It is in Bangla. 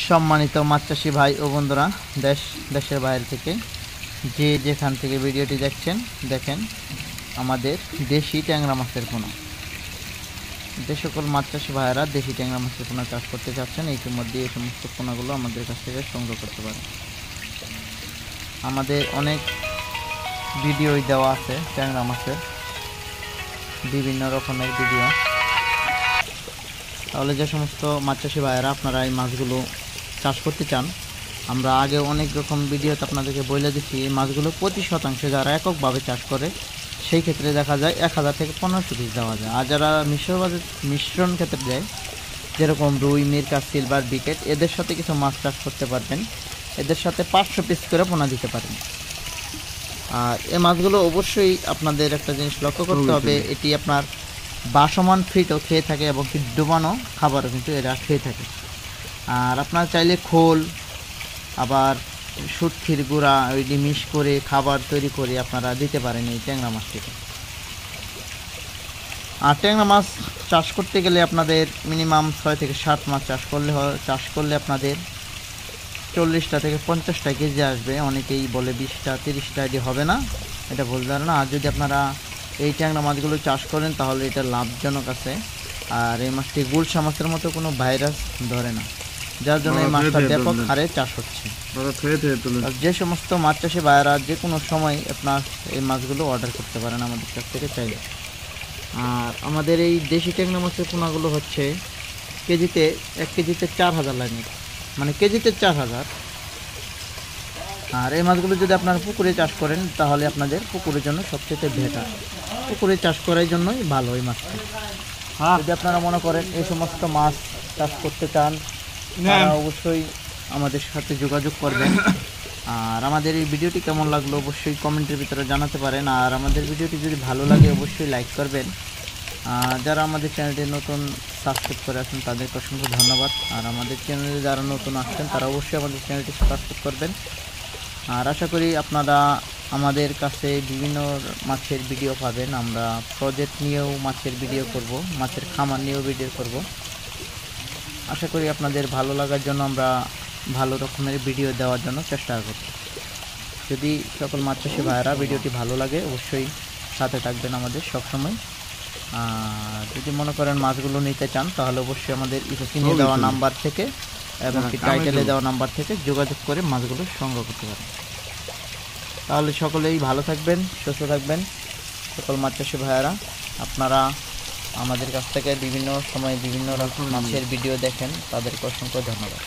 সম্মানিত মাছ চাষি ভাই ও বন্ধুরা, দেশের বাইরে থেকে যে যেখান থেকে ভিডিওটি দেখছেন, দেখেন আমাদের দেশি ট্যাংরা মাছের পোনা। যে সকল মাছ চাষি ভাইয়েরা দেশি ট্যাংরা মাছের পোনা চাষ করতে চাচ্ছেন, ইতিমধ্যে এই সমস্ত পোনাগুলো আমাদের কাছ থেকে সংগ্রহ করতে পারেন। আমাদের অনেক ভিডিওই দেওয়া আছে ট্যাংরা মাছের, বিভিন্ন রকমের ভিডিও। তাহলে যে সমস্ত মাছ চাষি ভাইয়েরা আপনারা এই মাছগুলো চাষ করতে চান, আমরা আগে অনেক রকম ভিডিওতে আপনাদেরকে বলে দিচ্ছি এই মাছগুলো প্রতি শতাংশে যারা এককভাবে চাষ করে সেই ক্ষেত্রে দেখা যায় 1000 থেকে 1500 পিস দেওয়া যায়। আর যারা মিশ্রণ ক্ষেত্রে দেয়, যেরকম রুই, মিরকা, সিলভার, বিকেট, এদের সাথে কিছু মাছ চাষ করতে পারবেন, এদের সাথে 500 পিস করে পোনা দিতে পারেন। আর এই মাছগুলো অবশ্যই আপনাদের একটা জিনিস লক্ষ্য করতে হবে, এটি আপনার বাসমান ফিটও খেয়ে থাকে এবং ডুবানো খাবারও কিন্তু এরা খেয়ে থাকে। আর আপনারা চাইলে খোল, আবার শুটকির গুঁড়া ওইটি মিক্স করে খাবার তৈরি করে আপনারা দিতে পারেন এই ট্যাংরা মাছটিকে। আর ট্যাংরা মাছ চাষ করতে গেলে আপনাদের মিনিমাম 6 থেকে 7 মাস চাষ করলে আপনাদের 40টা থেকে 50টা কেজি আসবে। অনেকেই বলে 20টা 30টা এটি হবে না, এটা ভুল ধারণা। আর যদি আপনারা এই ট্যাংরা মাছগুলো চাষ করেন তাহলে এটা লাভজনক আছে। আর এই মাছটি গুলশা মাছের মতো কোনো ভাইরাস ধরে না, যার জন্য এই মাছটা ব্যাপক হারে চাষ হচ্ছে। যে সমস্ত মাছ চাষি ভাইয়েরা যে কোনো সময় আপনার এই মাছগুলো অর্ডার করতে পারেন আমাদের কাছ থেকে চাইলে। আর আমাদের এই দেশি ট্যাংরা মাছের পোনাগুলো হচ্ছে কেজিতে 1 কেজিতে 4000 লাগে, মানে কেজিতে 4000। আর এই মাছগুলো যদি আপনারা পুকুরে চাষ করেন তাহলে আপনাদের পুকুরের জন্য সবচেয়ে বেটার, পুকুরে চাষ করার জন্যই ভালো এই মাছটা। যদি আপনারা মনে করেন এই সমস্ত মাছ চাষ করতে চান, তারা অবশ্যই আমাদের সাথে যোগাযোগ করবেন। আর আমাদের এই ভিডিওটি কেমন লাগলো অবশ্যই কমেন্টের ভিতরে জানাতে পারেন। আর আমাদের ভিডিওটি যদি ভালো লাগে অবশ্যই লাইক করবেন। যারা আমাদের চ্যানেলটি নতুন সাবস্ক্রাইব করে আসেন তাদেরকে অসংখ্য ধন্যবাদ। আর আমাদের চ্যানেলে যারা নতুন আসছেন তারা অবশ্যই আমাদের চ্যানেলটি সাবস্ক্রাইব করবেন। আর আশা করি আপনারা আমাদের কাছে বিভিন্ন মাছের ভিডিও পাবেন। আমরা প্রজেক্ট নিয়েও মাছের ভিডিও করব, মাছের খামার নিয়েও ভিডিও করব। আশা করি আপনাদের ভালো লাগার জন্য আমরা ভালো রকমের ভিডিও দেওয়ার জন্য চেষ্টা করব। যদি সকল মাছ চাষি ভাইয়েরা ভিডিওটি ভালো লাগে অবশ্যই সাথে থাকবেন আমাদের সবসময়। যদি মনে করেন মাছগুলো নিতে চান তাহলে অবশ্যই আমাদের স্ক্রিনে দেওয়া নাম্বার থেকে এবং টাইটেলে দেওয়া নাম্বার থেকে যোগাযোগ করে মাছগুলো সংগ্রহ করতে পারেন। তাহলে সকলেই ভালো থাকবেন, সুস্থ থাকবেন সকল মাছ চাষি ভাইয়েরা। আপনারা আমাদের কাছ থেকে বিভিন্ন সময় বিভিন্ন রকম মাছের ভিডিও দেখেন, তাদেরকে অসংখ্য ধন্যবাদ।